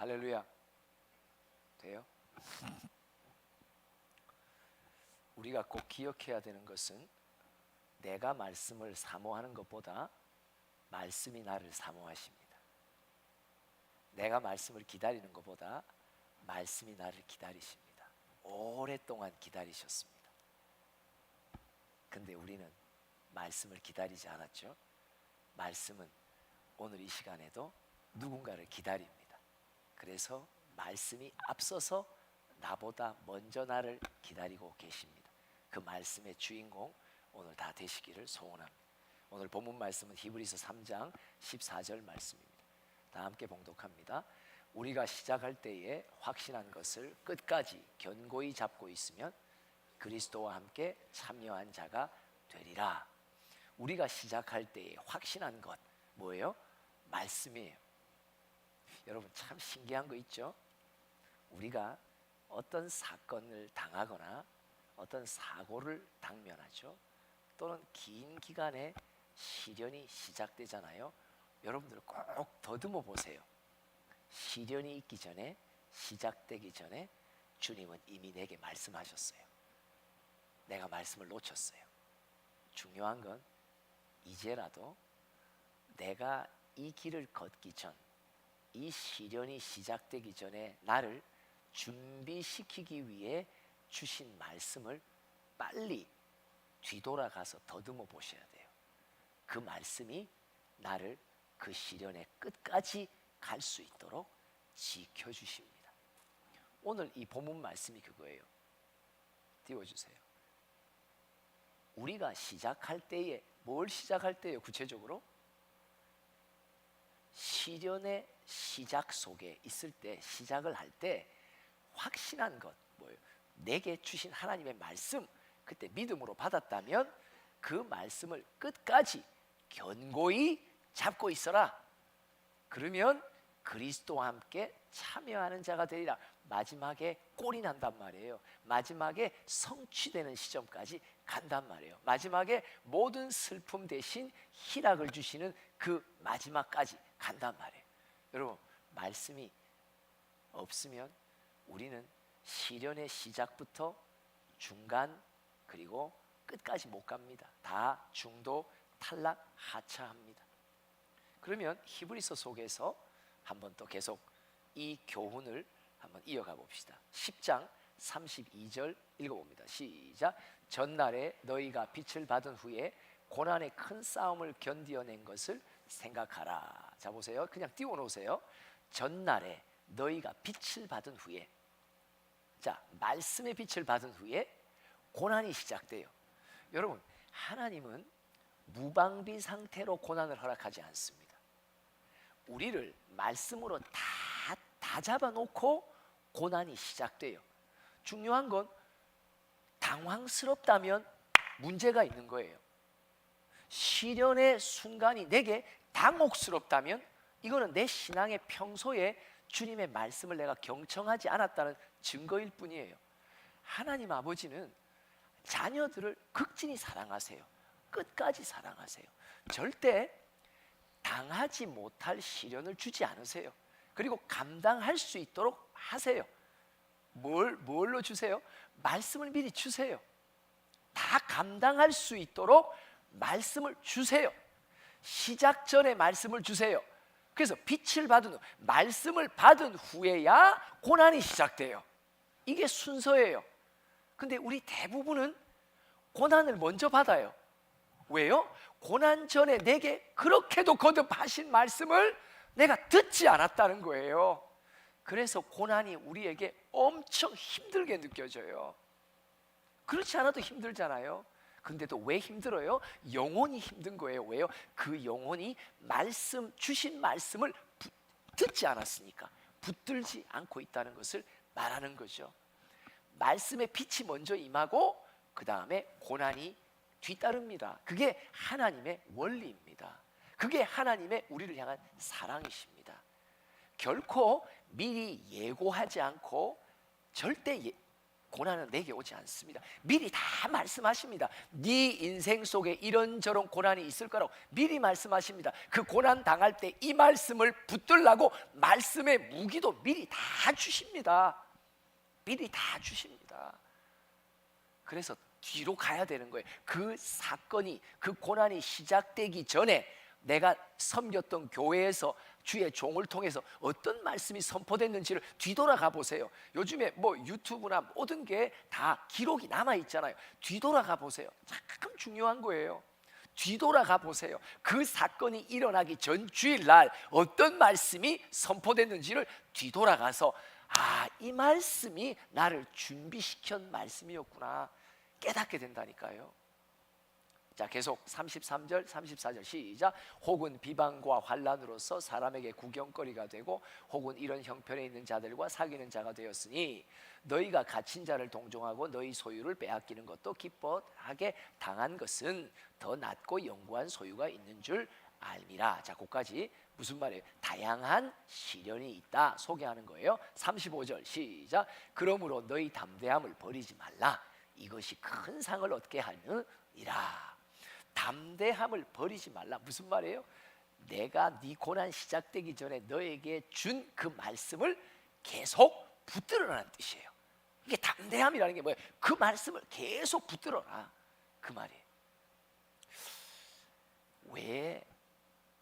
할렐루야. 돼요? 우리가 꼭 기억해야 되는 것은 내가 말씀을 사모하는 것보다 말씀이 나를 사모하십니다. 내가 말씀을 기다리는 것보다 말씀이 나를 기다리십니다. 오랫동안 기다리셨습니다. 근데 우리는 말씀을 기다리지 않았죠. 말씀은 오늘 이 시간에도 누군가를 기다립니다. 그래서 말씀이 앞서서 나보다 먼저 나를 기다리고 계십니다. 그 말씀의 주인공 오늘 다 되시기를 소원합니다. 오늘 본문 말씀은 히브리서 3장 14절 말씀입니다. 다 함께 봉독합니다. 우리가 시작할 때에 확신한 것을 끝까지 견고히 잡고 있으면 그리스도와 함께 참여한 자가 되리라. 우리가 시작할 때에 확신한 것 뭐예요? 말씀이에요. 여러분 참 신기한 거 있죠? 우리가 어떤 사건을 당하거나 어떤 사고를 당면하죠. 또는 긴 기간의 시련이 시작되잖아요. 여러분들 꼭 더듬어 보세요. 시련이 있기 전에, 시작되기 전에 주님은 이미 내게 말씀하셨어요. 내가 말씀을 놓쳤어요. 중요한 건 이제라도 내가 이 길을 걷기 전, 이 시련이 시작되기 전에 나를 준비시키기 위해 주신 말씀을 빨리 뒤돌아가서 더듬어 보셔야 돼요. 그 말씀이 나를 그 시련의 끝까지 갈 수 있도록 지켜주십니다. 오늘 이 본문 말씀이 그거예요. 띄워주세요. 우리가 시작할 때에 뭘 시작할 때예요? 구체적으로 시련의 시작 속에 있을 때, 시작을 할 때 확신한 것 뭐예요? 내게 주신 하나님의 말씀, 그때 믿음으로 받았다면 그 말씀을 끝까지 견고히 잡고 있어라. 그러면 그리스도와 함께 참여하는 자가 되리라. 마지막에 꼴이 난단 말이에요. 마지막에 성취되는 시점까지 간단 말이에요. 마지막에 모든 슬픔 대신 희락을 주시는 그 마지막까지 간단 말이에요. 여러분 말씀이 없으면 우리는 시련의 시작부터 중간 그리고 끝까지 못 갑니다. 다 중도, 탈락, 하차합니다. 그러면 히브리서 속에서 한번 또 계속 이 교훈을 한번 이어가 봅시다. 10장 32절 읽어봅니다. 시작. 전날에 너희가 빛을 받은 후에 고난의 큰 싸움을 견디어낸 것을 생각하라. 자 보세요. 그냥 띄워놓으세요. 전날에 너희가 빛을 받은 후에, 자 말씀의 빛을 받은 후에 고난이 시작돼요. 여러분 하나님은 무방비 상태로 고난을 허락하지 않습니다. 우리를 말씀으로 다 잡아놓고 고난이 시작돼요. 중요한 건 당황스럽다면 문제가 있는 거예요. 시련의 순간이 내게 당혹스럽다면 이거는 내 신앙의 평소에 주님의 말씀을 내가 경청하지 않았다는 증거일 뿐이에요. 하나님 아버지는 자녀들을 극진히 사랑하세요. 끝까지 사랑하세요. 절대 당하지 못할 시련을 주지 않으세요. 그리고 감당할 수 있도록 하세요. 뭘로 주세요? 말씀을 미리 주세요. 다 감당할 수 있도록 말씀을 주세요. 시작 전에 말씀을 주세요. 그래서 빛을 받은 후, 말씀을 받은 후에야 고난이 시작돼요. 이게 순서예요. 근데 우리 대부분은 고난을 먼저 받아요. 왜요? 고난 전에 내게 그렇게도 거듭하신 말씀을 내가 듣지 않았다는 거예요. 그래서 고난이 우리에게 엄청 힘들게 느껴져요. 그렇지 않아도 힘들잖아요. 근데도 왜 힘들어요? 영혼이 힘든 거예요. 왜요? 그 영혼이 주신 말씀을 듣지 않았으니까 붙들지 않고 있다는 것을 말하는 거죠. 말씀의 빛이 먼저 임하고 그 다음에 고난이 뒤따릅니다. 그게 하나님의 원리입니다. 그게 하나님의 우리를 향한 사랑이십니다. 결코 미리 예고하지 않고 절대 고난은 내게 오지 않습니다. 미리 다 말씀하십니다. 네 인생 속에 이런저런 고난이 있을 거라고 미리 말씀하십니다. 그 고난 당할 때 이 말씀을 붙들라고 말씀의 무기도 미리 다 주십니다. 미리 다 주십니다. 그래서 뒤로 가야 되는 거예요. 그 사건이, 그 고난이 시작되기 전에 내가 섬겼던 교회에서 주의 종을 통해서 어떤 말씀이 선포됐는지를 뒤돌아가 보세요. 요즘에 뭐 유튜브나 모든 게 다 기록이 남아 있잖아요. 뒤돌아가 보세요. 참 중요한 거예요. 뒤돌아가 보세요. 그 사건이 일어나기 전 주일날 어떤 말씀이 선포됐는지를 뒤돌아가서 이 말씀이 나를 준비시킨 말씀이었구나 깨닫게 된다니까요. 자, 계속 33절 34절 시작. 혹은 비방과 환난으로서 사람에게 구경거리가 되고 혹은 이런 형편에 있는 자들과 사귀는 자가 되었으니 너희가 갇힌 자를 동정하고 너희 소유를 빼앗기는 것도 기뻐하게 당한 것은 더 낫고 영구한 소유가 있는 줄 알미라. 자, 거기까지 무슨 말이에요? 다양한 시련이 있다 소개하는 거예요. 35절 시작. 그러므로 너희 담대함을 버리지 말라. 이것이 큰 상을 얻게 하느니라. 담대함을 버리지 말라. 무슨 말이에요? 내가 네 고난 시작되기 전에 너에게 준 그 말씀을 계속 붙들어라는 뜻이에요. 이게 담대함이라는 게 뭐예요? 그 말씀을 계속 붙들어라 그 말이에요. 왜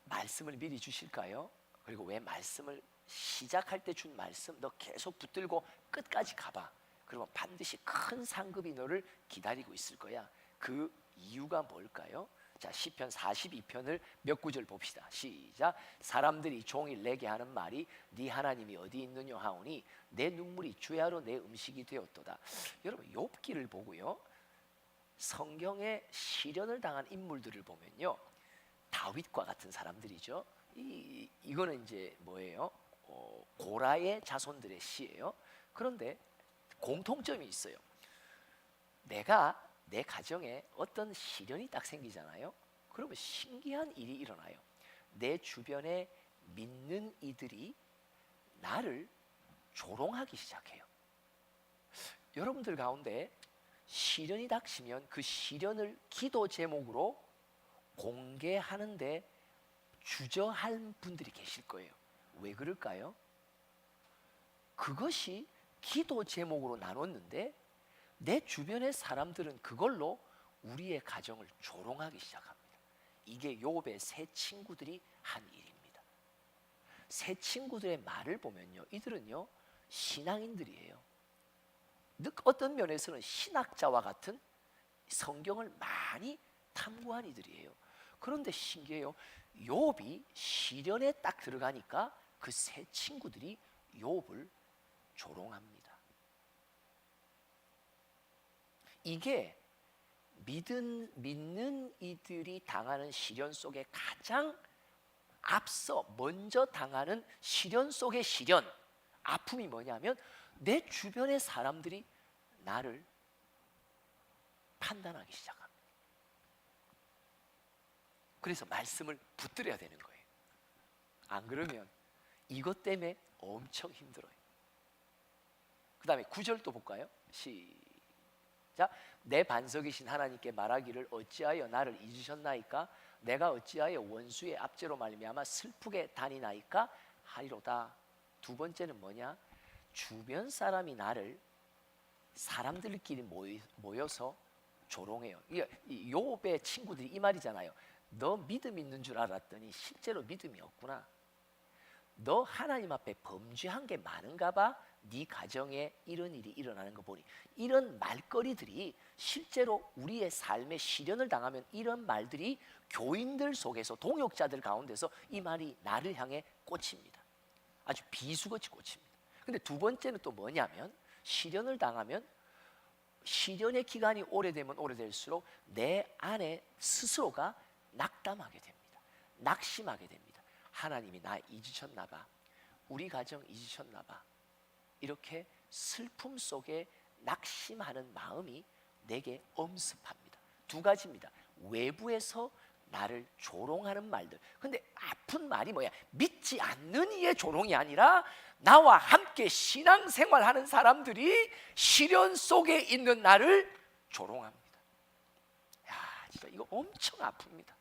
말씀을 미리 주실까요? 그리고 왜 말씀을 시작할 때 준 말씀 너 계속 붙들고 끝까지 가봐. 그러면 반드시 큰 상급이 너를 기다리고 있을 거야. 그 이유가 뭘까요? 자, 시편 42편을 몇 구절 봅시다. 시작. 사람들이 종일 내게 하는 말이 네 하나님이 어디 있느냐 하오니 내 눈물이 주야로 내 음식이 되었도다. 여러분 욥기를 보고요, 성경에 시련을 당한 인물들을 보면요, 다윗과 같은 사람들이죠. 이거는 이제 뭐예요? 고라의 자손들의 시예요. 그런데 공통점이 있어요. 내가 내 가정에 어떤 시련이 딱 생기잖아요. 그러면 신기한 일이 일어나요. 내 주변에 믿는 이들이 나를 조롱하기 시작해요. 여러분들 가운데 시련이 닥치면 그 시련을 기도 제목으로 공개하는데 주저할 분들이 계실 거예요. 왜 그럴까요? 그것이 기도 제목으로 나눴는데 내 주변의 사람들은 그걸로 우리의 가정을 조롱하기 시작합니다. 이게 욥의 세 친구들이 한 일입니다. 세 친구들의 말을 보면요, 이들은요 신앙인들이에요. 어떤 면에서는 신학자와 같은 성경을 많이 탐구한 이들이에요. 그런데 신기해요. 욥이 시련에 딱 들어가니까 그 세 친구들이 욥을 조롱합니다. 이게 믿는 이들이 당하는 시련 속에 가장 앞서 먼저 당하는 시련 속의 시련, 아픔이 뭐냐면 내 주변의 사람들이 나를 판단하기 시작합니다. 그래서 말씀을 붙들어야 되는 거예요. 안 그러면 이것 때문에 엄청 힘들어요. 그 다음에 9절 또 볼까요? 자, 내 반석이신 하나님께 말하기를 어찌하여 나를 잊으셨나이까? 내가 어찌하여 원수의 압제로 말미암아 슬프게 다니나이까? 하리로다. 두 번째는 뭐냐? 주변 사람이 나를 사람들끼리 모여서 조롱해요. 이 욥의 친구들이 이 말이잖아요. 너 믿음 있는 줄 알았더니 실제로 믿음이 없구나. 너 하나님 앞에 범죄한 게 많은가 봐. 네 가정에 이런 일이 일어나는 거 보니. 이런 말거리들이 실제로 우리의 삶에 시련을 당하면 이런 말들이 교인들 속에서, 동역자들 가운데서 이 말이 나를 향해 꽂힙니다. 아주 비수같이 꽂힙니다. 근데 두 번째는 또 뭐냐면, 시련을 당하면 시련의 기간이 오래되면 오래될수록 내 안에 스스로가 낙담하게 됩니다. 낙심하게 됩니다. 하나님이 나 잊으셨나 봐. 우리 가정 잊으셨나 봐. 이렇게 슬픔 속에 낙심하는 마음이 내게 엄습합니다. 두 가지입니다. 외부에서 나를 조롱하는 말들. 근데 아픈 말이 뭐야? 믿지 않는 이의 조롱이 아니라 나와 함께 신앙생활하는 사람들이 시련 속에 있는 나를 조롱합니다. 야, 진짜 이거 엄청 아픕니다.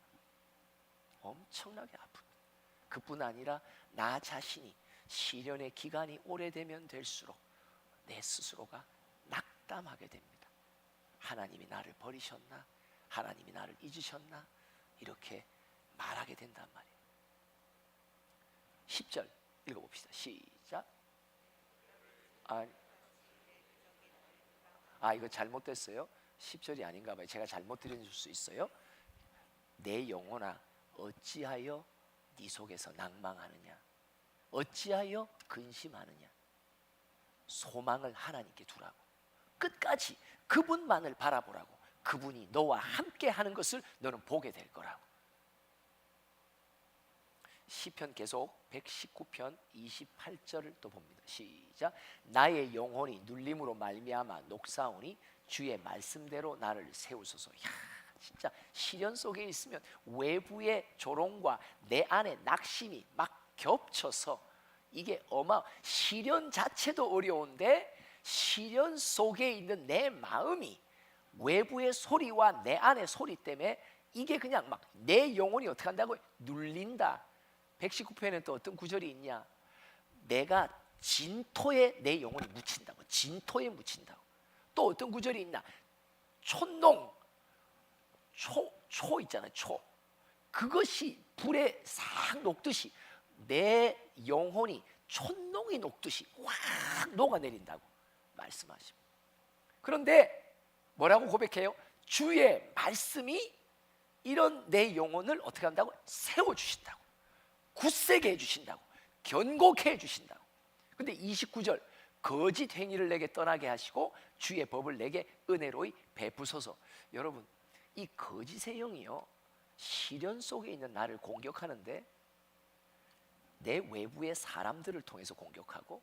엄청나게 아픕니다. 그뿐 아니라 나 자신이 시련의 기간이 오래되면 될수록 내 스스로가 낙담하게 됩니다. 하나님이 나를 버리셨나? 하나님이 나를 잊으셨나? 이렇게 말하게 된단 말이에요. 10절 읽어봅시다. 시작. 이거 잘못됐어요. 10절이 아닌가 봐요. 제가 잘못 드린 수 있어요. 내 영혼아 어찌하여 네 속에서 낭망하느냐? 어찌하여 근심하느냐? 소망을 하나님께 두라고. 끝까지 그분만을 바라보라고. 그분이 너와 함께 하는 것을 너는 보게 될 거라고. 시편 계속 119편 28절을 또 봅니다. 시작. 나의 영혼이 눌림으로 말미암아 녹사오니 주의 말씀대로 나를 세우소서. 야, 진짜 시련 속에 있으면 외부의 조롱과 내 안의 낙심이 막 겹쳐서 이게 시련 자체도 어려운데 시련 속에 있는 내 마음이 외부의 소리와 내 안의 소리 때문에 이게 그냥 막 내 영혼이 어떻게 한다고? 눌린다. 119편에 또 어떤 구절이 있냐? 내가 진토에 내 영혼이 묻힌다고. 진토에 묻힌다고. 또 어떤 구절이 있나? 촛농, 초 있잖아요. 초. 그것이 불에 싹 녹듯이 내 영혼이 촛농이 녹듯이 확 녹아내린다고 말씀하십니다. 그런데 뭐라고 고백해요? 주의 말씀이 이런 내 영혼을 어떻게 한다고? 세워주신다고. 굳세게 해주신다고. 견고케 해주신다고. 근데 29절 거짓 행위를 내게 떠나게 하시고 주의 법을 내게 은혜로이 베푸소서. 여러분, 이 거짓의 영이요 시련 속에 있는 나를 공격하는데 내 외부의 사람들을 통해서 공격하고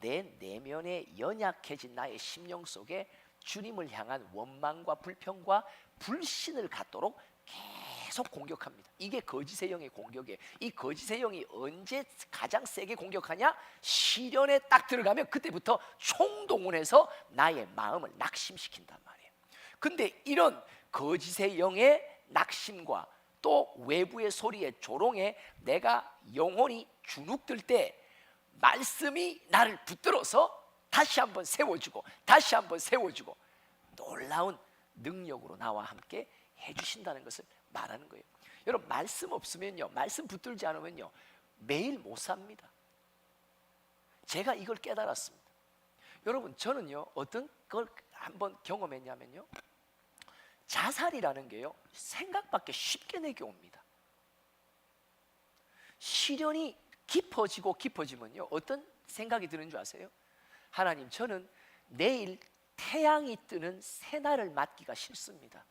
내 내면에 연약해진 나의 심령 속에 주님을 향한 원망과 불평과 불신을 갖도록 계속 공격합니다. 이게 거짓의 영의 공격이에요. 이 거짓의 영이 언제 가장 세게 공격하냐? 시련에 딱 들어가면 그때부터 총동원해서 나의 마음을 낙심시킨단 말이에요. 근데 이런 거짓의 영의 낙심과 또 외부의 소리의 조롱에 내가 영혼이 주눅들 때 말씀이 나를 붙들어서 다시 한번 세워주고 다시 한번 세워주고 놀라운 능력으로 나와 함께 해주신다는 것을 말하는 거예요. 여러분, 말씀 없으면요, 말씀 붙들지 않으면요 매일 못 삽니다. 제가 이걸 깨달았습니다. 여러분, 저는요 어떤 걸 한번 경험했냐면요, 자살이라는 게요 생각밖에 쉽게 내게 옵니다. 시련이 깊어지고 깊어지면요 어떤 생각이 드는 줄 아세요? 하나님, 저는 내일 태양이 뜨는 새날을 맞기가 싫습니다.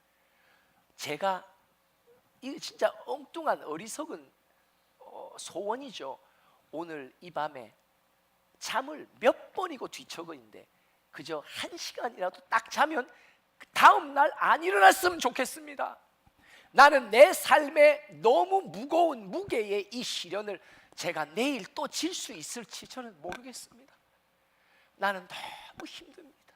제가 이거 진짜 엉뚱한 어리석은 소원이죠. 오늘 이 밤에 잠을 몇 번이고 뒤척이는데 그저 1시간이라도 딱 자면 다음 날 안 일어났으면 좋겠습니다. 나는 내 삶에 너무 무거운 무게의 이 시련을 제가 내일 또 질 수 있을지 저는 모르겠습니다. 나는 너무 힘듭니다.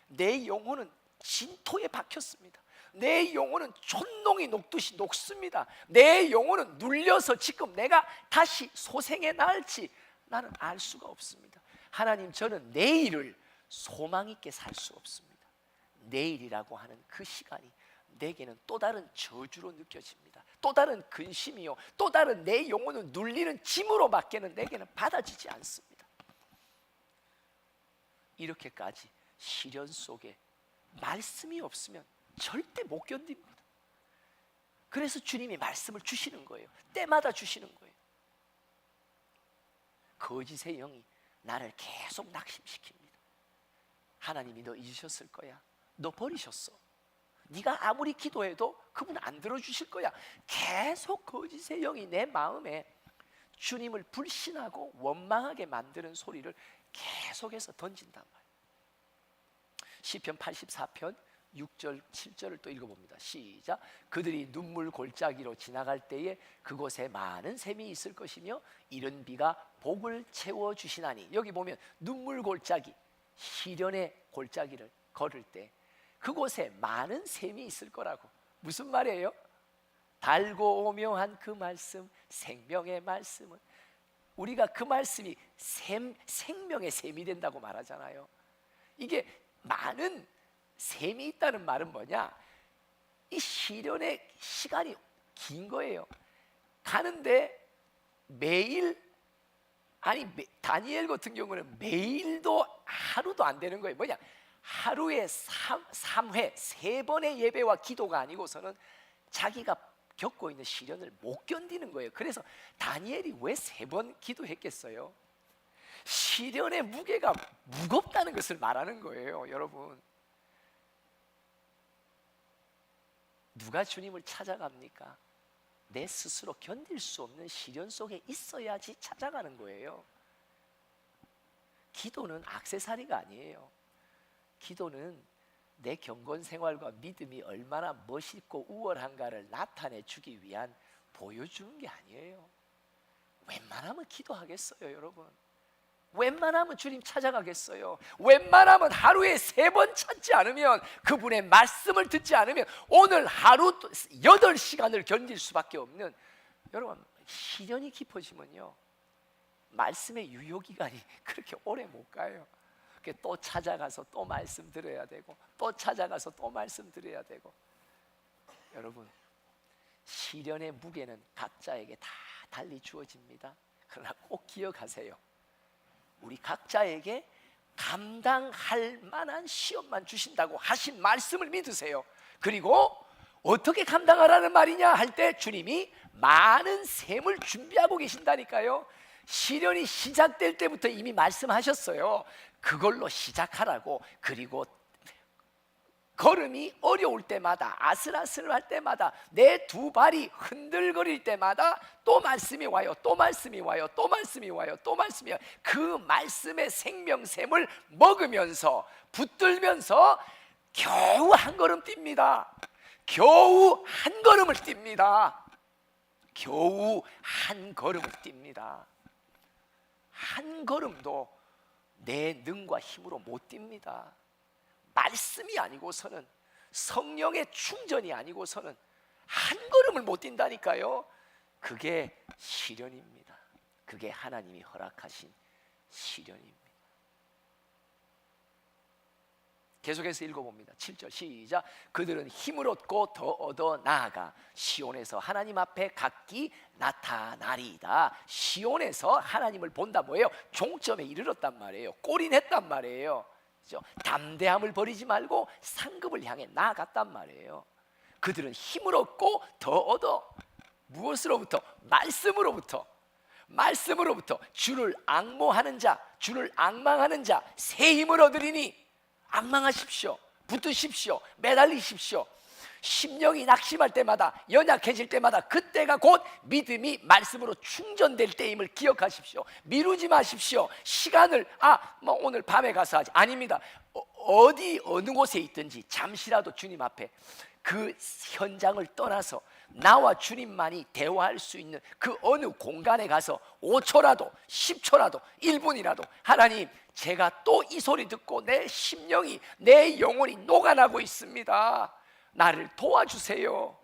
내 영혼은 진토에 박혔습니다. 내 영혼은 촛농이 녹듯이 녹습니다. 내 영혼은 눌려서 지금 내가 다시 소생해 나갈지 나는 알 수가 없습니다. 하나님, 저는 내일을 소망 있게 살 수 없습니다. 내일이라고 하는 그 시간이 내게는 또 다른 저주로 느껴집니다. 또 다른 근심이요, 또 다른 내 영혼을 눌리는 짐으로 밖에는 내게는 받아지지 않습니다. 이렇게까지 시련 속에 말씀이 없으면 절대 못 견딥니다. 그래서 주님이 말씀을 주시는 거예요. 때마다 주시는 거예요. 거짓의 영이 나를 계속 낙심시킵니다. 하나님이 너 잊으셨을 거야. 너 버리셨어. 네가 아무리 기도해도 그분 안 들어주실 거야. 계속 거짓의 영이 내 마음에 주님을 불신하고 원망하게 만드는 소리를 계속해서 던진단 말이에요. 시편 84편 6절 7절을 또 읽어봅니다. 시작. 그들이 눈물 골짜기로 지나갈 때에 그곳에 많은 샘이 있을 것이며 이른 비가 복을 채워주시나니. 여기 보면 눈물 골짜기, 시련의 골짜기를 걸을 때 그곳에 많은 샘이 있을 거라고. 무슨 말이에요? 달고 오묘한 그 말씀, 생명의 말씀은, 우리가 그 말씀이 생명의 샘이 된다고 말하잖아요. 이게 많은 샘이 있다는 말은 뭐냐? 이 시련의 시간이 긴 거예요. 가는데 매일, 아니 다니엘 같은 경우는 매일도 하루도 안 되는 거예요. 뭐냐? 하루에 3회 3번의 예배와 기도가 아니고서는 자기가 겪고 있는 시련을 못 견디는 거예요. 그래서 다니엘이 왜 3번 기도했겠어요? 시련의 무게가 무겁다는 것을 말하는 거예요. 여러분, 누가 주님을 찾아갑니까? 내 스스로 견딜 수 없는 시련 속에 있어야지 찾아가는 거예요. 기도는 액세서리가 아니에요. 기도는 내 경건 생활과 믿음이 얼마나 멋있고 우월한가를 나타내 주기 위한 보여주는 게 아니에요. 웬만하면 기도하겠어요, 여러분? 웬만하면 주님 찾아가겠어요? 웬만하면 하루에 3번 찾지 않으면, 그분의 말씀을 듣지 않으면 오늘 하루 8시간을 견딜 수밖에 없는, 여러분, 시련이 깊어지면요 말씀의 유효기간이 그렇게 오래 못 가요. 또 찾아가서 또 말씀 들어야 되고, 또 찾아가서 또 말씀 들어야 되고. 여러분, 시련의 무게는 각자에게 다 달리 주어집니다. 그러나 꼭 기억하세요. 우리 각자에게 감당할 만한 시험만 주신다고 하신 말씀을 믿으세요. 그리고 어떻게 감당하라는 말이냐 할 때 주님이 많은 샘을 준비하고 계신다니까요. 시련이 시작될 때부터 이미 말씀하셨어요. 그걸로 시작하라고. 그리고 걸음이 어려울 때마다, 아슬아슬할 때마다, 내 2발이 흔들거릴 때마다 또 말씀이 와요. 또 말씀이 와요. 또 말씀이 와요. 또 말씀이 와요. 그 말씀의 생명샘을 먹으면서, 붙들면서 겨우 한 걸음 뜁니다. 겨우 한 걸음을 뜁니다. 겨우 한 걸음을 뜁니다. 한 걸음도 내 능과 힘으로 못 뜁니다. 말씀이 아니고서는, 성령의 충전이 아니고서는 한 걸음을 못 뛴다니까요. 그게 시련입니다. 그게 하나님이 허락하신 시련입니다. 계속해서 읽어봅니다. 7절 시작. 그들은 힘을 얻고 더 얻어 나아가 시온에서 하나님 앞에 각기 나타나리이다. 시온에서 하나님을 본다 뭐예요? 종점에 이르렀단 말이에요. 골인했단 말이에요. 그렇죠? 담대함을 버리지 말고 상급을 향해 나아갔단 말이에요. 그들은 힘을 얻고 더 얻어. 무엇으로부터? 말씀으로부터. 말씀으로부터. 주를 앙모하는 자, 주를 앙망하는 자, 새 힘을 얻으리니 앙망하십시오. 붙으십시오. 매달리십시오. 심령이 낙심할 때마다, 연약해질 때마다, 그때가 곧 믿음이 말씀으로 충전될 때임을 기억하십시오. 미루지 마십시오. 시간을 오늘 밤에 가서 하지. 아닙니다. 어느 곳에 있든지 잠시라도 주님 앞에, 그 현장을 떠나서 나와 주님만이 대화할 수 있는 그 어느 공간에 가서 5초라도 10초라도 1분이라도, 하나님, 제가 또 이 소리 듣고 내 심령이, 내 영혼이 녹아나고 있습니다. 나를 도와주세요.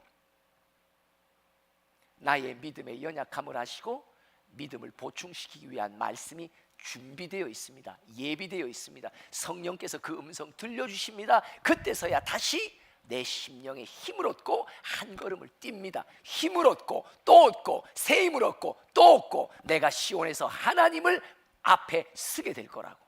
나의 믿음의 연약함을 아시고 믿음을 보충시키기 위한 말씀이 준비되어 있습니다. 예비되어 있습니다. 성령께서 그 음성 들려주십니다. 그때서야 다시 내 심령에 힘을 얻고 한 걸음을 뜁니다. 힘을 얻고 또 얻고 새 힘을 얻고 또 얻고 내가 시온에서 하나님을 앞에 서게 될 거라고.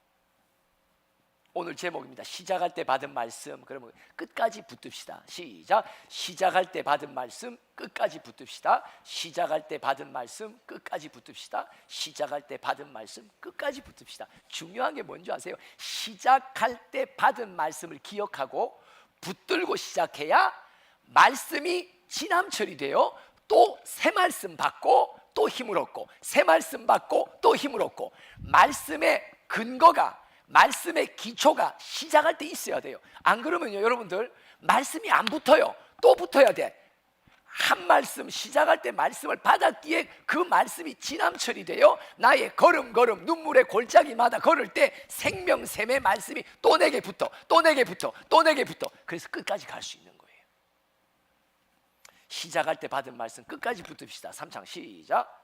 오늘 제목입니다. 시작할 때 받은 말씀. 그러면 끝까지 붙듭시다. 시작. 시작할 때 받은 말씀 끝까지 붙듭시다. 시작할 때 받은 말씀 끝까지 붙듭시다. 시작할 때 받은 말씀 끝까지 붙듭시다. 중요한 게 뭔지 아세요? 시작할 때 받은 말씀을 기억하고 붙들고 시작해야 말씀이 지남철이 되어 또 새 말씀 받고 또 힘을 얻고, 새 말씀 받고 또 힘을 얻고, 말씀의 근거가, 말씀의 기초가 시작할 때 있어야 돼요. 안 그러면요, 여러분들, 말씀이 안 붙어요. 또 붙어야 돼. 한 말씀 시작할 때 말씀을 받았기에 그 말씀이 지남철이 돼요. 나의 걸음걸음 눈물의 골짜기마다 걸을 때 생명샘의 말씀이 또 내게 붙어, 또 내게 붙어, 또 내게 붙어. 그래서 끝까지 갈 수 있는 거예요. 시작할 때 받은 말씀 끝까지 붙읍시다. 3창 시작.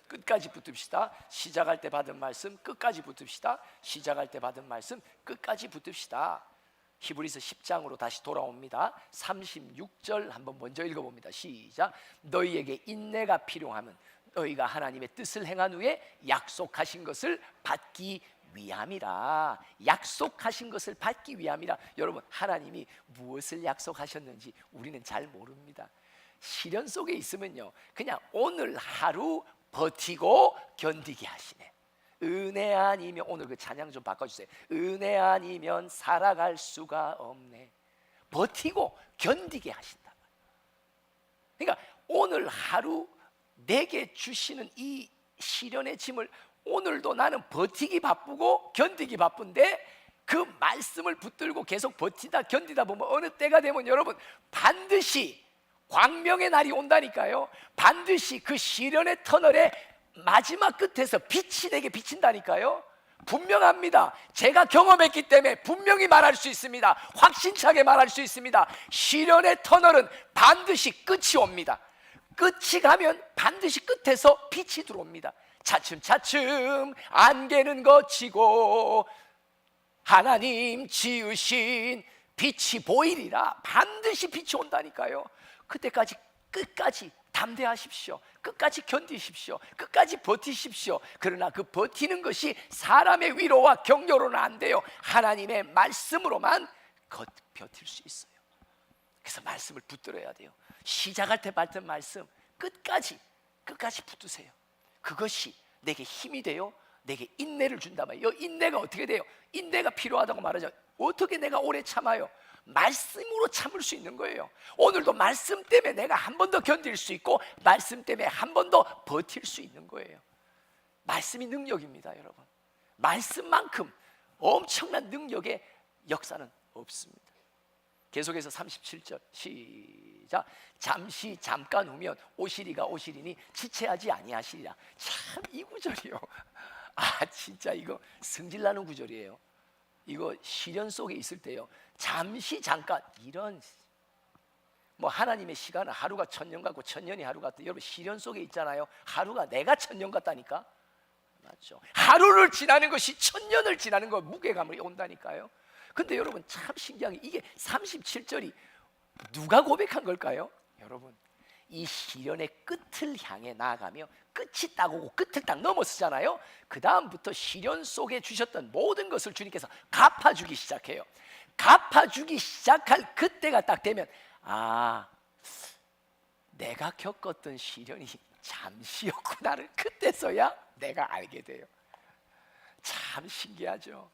끝까지 붙읍시다. 시작할 때 받은 말씀 끝까지 붙읍시다. 시작할 때 받은 말씀 끝까지 붙읍시다. 히브리서 10장으로 다시 돌아옵니다. 36절 한번 먼저 읽어봅니다. 시작. 너희에게 인내가 필요하면 너희가 하나님의 뜻을 행한 후에 약속하신 것을 받기 위함이라. 약속하신 것을 받기 위함이라. 여러분, 하나님이 무엇을 약속하셨는지 우리는 잘 모릅니다. 시련 속에 있으면요, 그냥 오늘 하루 버티고 견디게 하시네. 은혜 아니면, 오늘 그 찬양 좀 바꿔주세요. 은혜 아니면 살아갈 수가 없네. 버티고 견디게 하신다. 그러니까 오늘 하루 내게 주시는 이 시련의 짐을 오늘도 나는 버티기 바쁘고 견디기 바쁜데 그 말씀을 붙들고 계속 버티다 견디다 보면 어느 때가 되면 여러분 반드시 광명의 날이 온다니까요. 반드시 그 시련의 터널에 마지막 끝에서 빛이 내게 비친다니까요. 분명합니다. 제가 경험했기 때문에 분명히 말할 수 있습니다. 확신차게 말할 수 있습니다. 시련의 터널은 반드시 끝이 옵니다. 끝이 가면 반드시 끝에서 빛이 들어옵니다. 차츰차츰 안개는 걷히고 하나님 지으신 빛이 보이리라. 반드시 빛이 온다니까요. 그때까지 끝까지 담대하십시오. 끝까지 견디십시오. 끝까지 버티십시오. 그러나 그 버티는 것이 사람의 위로와 격려로는 안 돼요. 하나님의 말씀으로만 버틸 수 있어요. 그래서 말씀을 붙들어야 돼요. 시작할 때 받은 말씀 끝까지 붙드세요. 그것이 내게 힘이 돼요. 내게 인내를 준단 말이에요. 인내가 어떻게 돼요? 인내가 필요하다고 말하죠. 어떻게 내가 오래 참아요? 말씀으로 참을 수 있는 거예요. 오늘도 말씀 때문에 내가 한 번 더 견딜 수 있고 말씀 때문에 한 번 더 버틸 수 있는 거예요. 말씀이 능력입니다, 여러분. 말씀만큼 엄청난 능력의 역사는 없습니다. 계속해서 37절 시작. 잠시 잠깐 후면 오시리가 오시리니 지체하지 아니하시리라. 참 이 구절이요, 진짜 이거 승질나는 구절이에요. 이거 시련 속에 있을 때요, 잠시 잠깐, 이런 하나님의 시간은 하루가 천년 같고 천년이 하루 같다. 여러분 시련 속에 있잖아요. 하루가 내가 천년 같다니까. 맞죠? 하루를 지나는 것이 천년을 지나는 거 무게감이 온다니까요. 근데 여러분 참 신기한 게 이게 37절이 누가 고백한 걸까요? 여러분 이 시련의 끝을 향해 나아가며 끝이 딱 오고 끝을 딱 넘어서잖아요. 그 다음부터 시련 속에 주셨던 모든 것을 주님께서 갚아주기 시작해요. 갚아주기 시작할 그때가 딱 되면 내가 겪었던 시련이 잠시였구나를 그때서야 내가 알게 돼요. 참 신기하죠.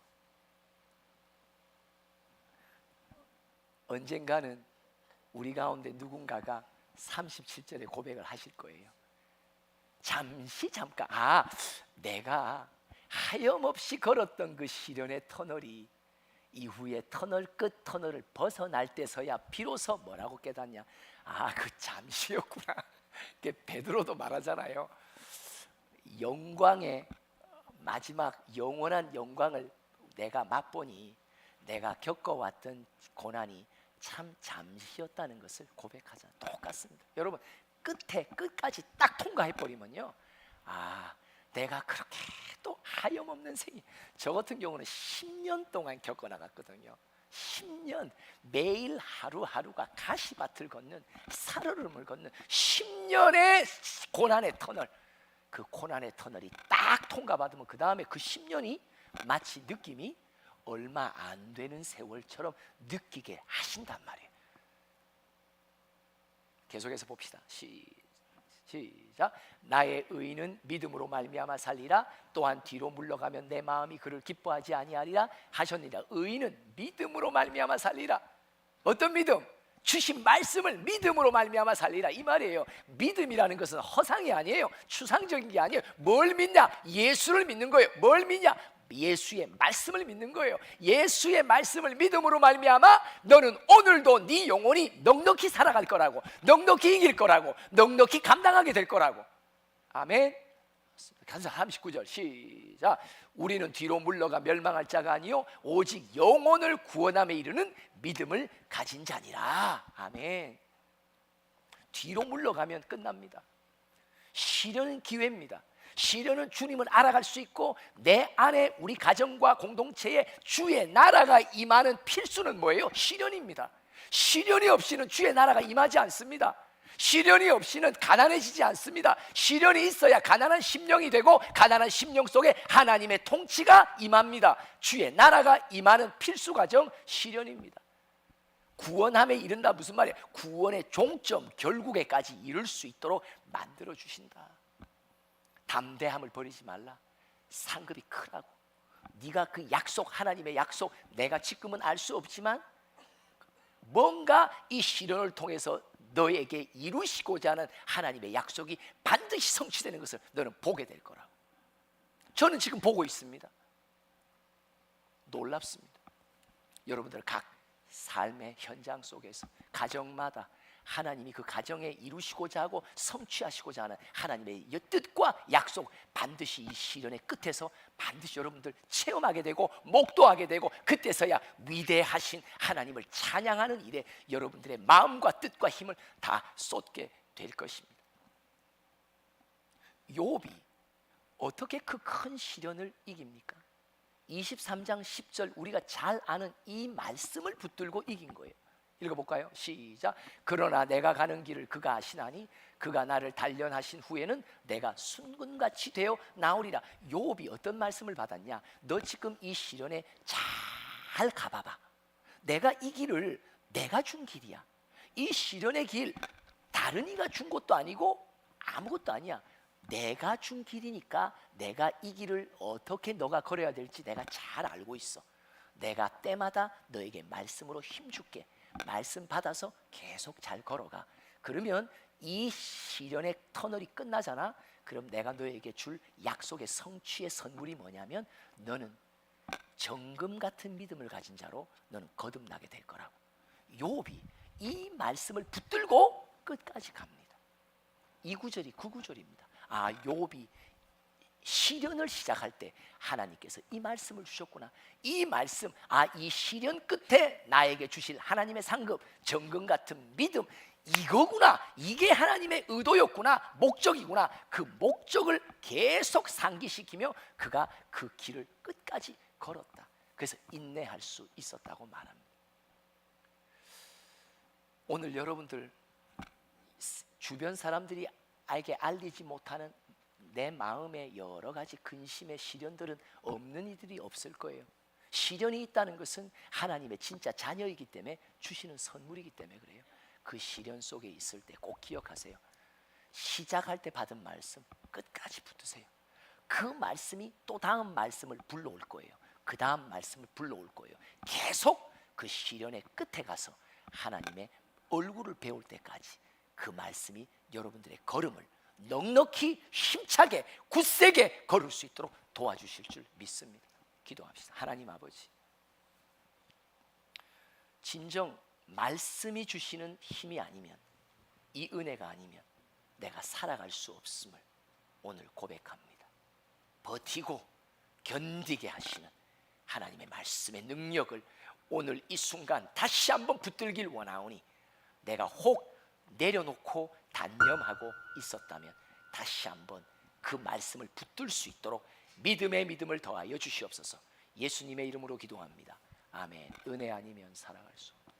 언젠가는 우리 가운데 누군가가 37절에 고백을 하실 거예요. 잠시 잠깐 내가 하염없이 걸었던 그 시련의 터널이 이후에 터널 끝 터널을 벗어날 때서야 비로소 뭐라고 깨닫냐, 그 잠시였구나. 베드로도 말하잖아요. 영광의 마지막 영원한 영광을 내가 맛보니 내가 겪어왔던 고난이 참 잠시였다는 것을 고백하잖아요. 똑같습니다. 여러분 끝까지 딱 통과해버리면요, 내가 그렇게 또 하염없는 생이, 저 같은 경우는 10년 동안 겪어나갔거든요. 10년 매일 하루하루가 가시밭을 걷는 살얼음을 걷는 10년의 고난의 터널. 그 고난의 터널이 딱 통과받으면 그 다음에 그 10년이 마치 느낌이 얼마 안 되는 세월처럼 느끼게 하신단 말이에요. 계속해서 봅시다. 시작. 나의 의인은 믿음으로 말미암아 살리라. 또한 뒤로 물러가면 내 마음이 그를 기뻐하지 아니하리라 하셨느니라. 의인은 믿음으로 말미암아 살리라. 어떤 믿음? 주신 말씀을 믿음으로 말미암아 살리라, 이 말이에요. 믿음이라는 것은 허상이 아니에요. 추상적인 게 아니에요. 뭘 믿냐? 예수를 믿는 거예요. 뭘 믿냐? 예수의 말씀을 믿는 거예요. 예수의 말씀을 믿음으로 말미암아 너는 오늘도 네 영혼이 넉넉히 살아갈 거라고, 넉넉히 이길 거라고, 넉넉히 감당하게 될 거라고. 아멘. 간사 39절 시작. 우리는 뒤로 물러가 멸망할 자가 아니요 오직 영혼을 구원함에 이르는 믿음을 가진 자니라. 아멘. 뒤로 물러가면 끝납니다. 시련은 기회입니다. 시련은 주님을 알아갈 수 있고 내 안에 우리 가정과 공동체에 주의 나라가 임하는 필수는 뭐예요? 시련입니다. 시련이 없이는 주의 나라가 임하지 않습니다. 시련이 없이는 가난해지지 않습니다. 시련이 있어야 가난한 심령이 되고 가난한 심령 속에 하나님의 통치가 임합니다. 주의 나라가 임하는 필수 과정 시련입니다. 구원함에 이른다 무슨 말이에요? 구원의 종점 결국에까지 이룰 수 있도록 만들어 주신다. 담대함을 버리지 말라. 상급이 크라고. 네가 그 약속, 하나님의 약속, 내가 지금은 알 수 없지만 뭔가 이 시련을 통해서 너에게 이루시고자 하는 하나님의 약속이 반드시 성취되는 것을 너는 보게 될 거라고. 저는 지금 보고 있습니다. 놀랍습니다. 여러분들 각 삶의 현장 속에서 가정마다 하나님이 그 가정에 이루시고자 하고 성취하시고자 하는 하나님의 뜻과 약속 반드시 이 시련의 끝에서 반드시 여러분들 체험하게 되고 목도하게 되고 그때서야 위대하신 하나님을 찬양하는 일에 여러분들의 마음과 뜻과 힘을 다 쏟게 될 것입니다. 욥이 어떻게 그 큰 시련을 이깁니까? 23장 10절 우리가 잘 아는 이 말씀을 붙들고 이긴 거예요. 읽어볼까요? 시작. 그러나 내가 가는 길을 그가 아시나니 그가 나를 단련하신 후에는 내가 순금같이 되어 나오리라. 욥이 어떤 말씀을 받았냐? 너 지금 이 시련에 잘 가봐봐. 내가 이 길을 내가 준 길이야. 이 시련의 길 다른 이가 준 것도 아니고 아무것도 아니야. 내가 준 길이니까 내가 이 길을 어떻게 너가 걸어야 될지 내가 잘 알고 있어. 내가 때마다 너에게 말씀으로 힘줄게. 말씀 받아서 계속 잘 걸어가. 그러면 이 시련의 터널이 끝나잖아. 그럼 내가 너에게 줄 약속의 성취의 선물이 뭐냐면 너는 정금 같은 믿음을 가진 자로 너는 거듭나게 될 거라고. 욥이 이 말씀을 붙들고 끝까지 갑니다. 이 구절이 그 구절입니다. 아, 욥이 시련을 시작할 때 하나님께서 이 말씀을 주셨구나. 이 말씀, 이 시련 끝에 나에게 주실 하나님의 상급, 정금 같은 믿음, 이거구나. 이게 하나님의 의도였구나. 목적이구나. 그 목적을 계속 상기시키며 그가 그 길을 끝까지 걸었다. 그래서 인내할 수 있었다고 말합니다. 오늘 여러분들 주변 사람들이 알리지 못하는 내 마음의 여러 가지 근심의 시련들은 없는 이들이 없을 거예요. 시련이 있다는 것은 하나님의 진짜 자녀이기 때문에 주시는 선물이기 때문에 그래요. 그 시련 속에 있을 때 꼭 기억하세요. 시작할 때 받은 말씀 끝까지 붙으세요. 그 말씀이 또 다음 말씀을 불러올 거예요. 그 다음 말씀을 불러올 거예요. 계속 그 시련의 끝에 가서 하나님의 얼굴을 배울 때까지 그 말씀이 여러분들의 걸음을 넉넉히 힘차게 굳세게 걸을 수 있도록 도와주실 줄 믿습니다. 기도합시다. 하나님 아버지, 진정 말씀이 주시는 힘이 아니면, 이 은혜가 아니면 내가 살아갈 수 없음을 오늘 고백합니다. 버티고 견디게 하시는 하나님의 말씀의 능력을 오늘 이 순간 다시 한번 붙들길 원하오니, 내가 혹 내려놓고 단념하고 있었다면 다시 한번 그 말씀을 붙들 수 있도록 믿음의 믿음을 더하여 주시옵소서. 예수님의 이름으로 기도합니다. 아멘. 은혜 아니면 살아갈 수 없다.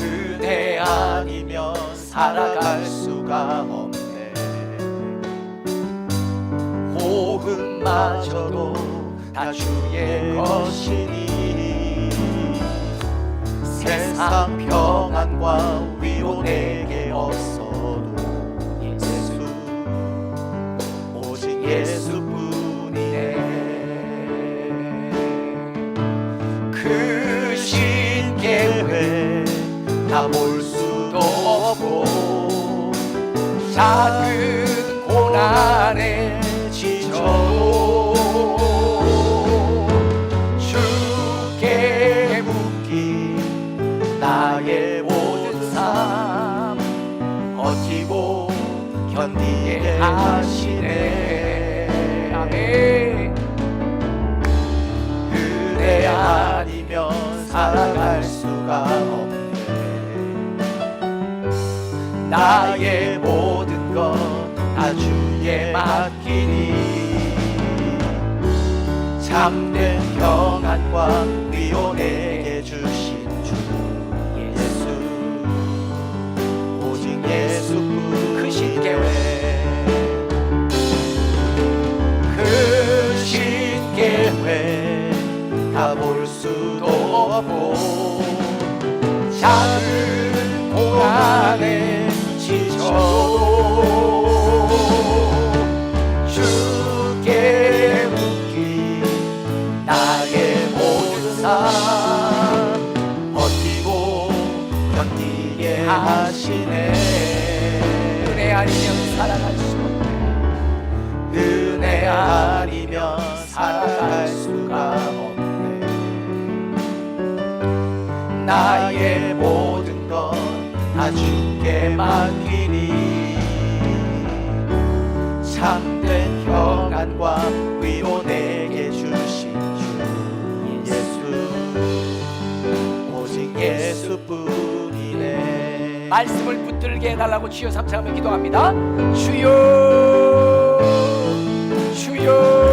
은혜 아니면 살아갈 수가 없네. 호흡마저도 다 주의 것이니 세상 평안과 위로 내게 없어도 예수, 오직 예수뿐이네. 가볼 수도 없고 작은 고난에 지쳐도 주께 묻기 나의 모든 삶 버티고 견디게 하시네. 아멘. 은혜 아니면 살아갈 수가 없네. 나의 모든 것 다 주에 맡기니 참된 평안과 위로 내게 주신 주 예수 오직 예수뿐 그 신계회 그 신계회 가볼 수도 없고 작은 고난에 지쳐도 주께 묻기 나의 모든 삶 버티고 견디게 하시네. 은혜 아니면 살아갈 수 없네. 은혜 아니면 살아갈 수가 없네. 나의 모든 것 다 주께 맡기니 참된 평안과 위로 내게 주신 주 예수 오직 예수뿐이네. 말씀을 붙들게 해달라고 주여 삼창하며 기도합니다. 주여 주여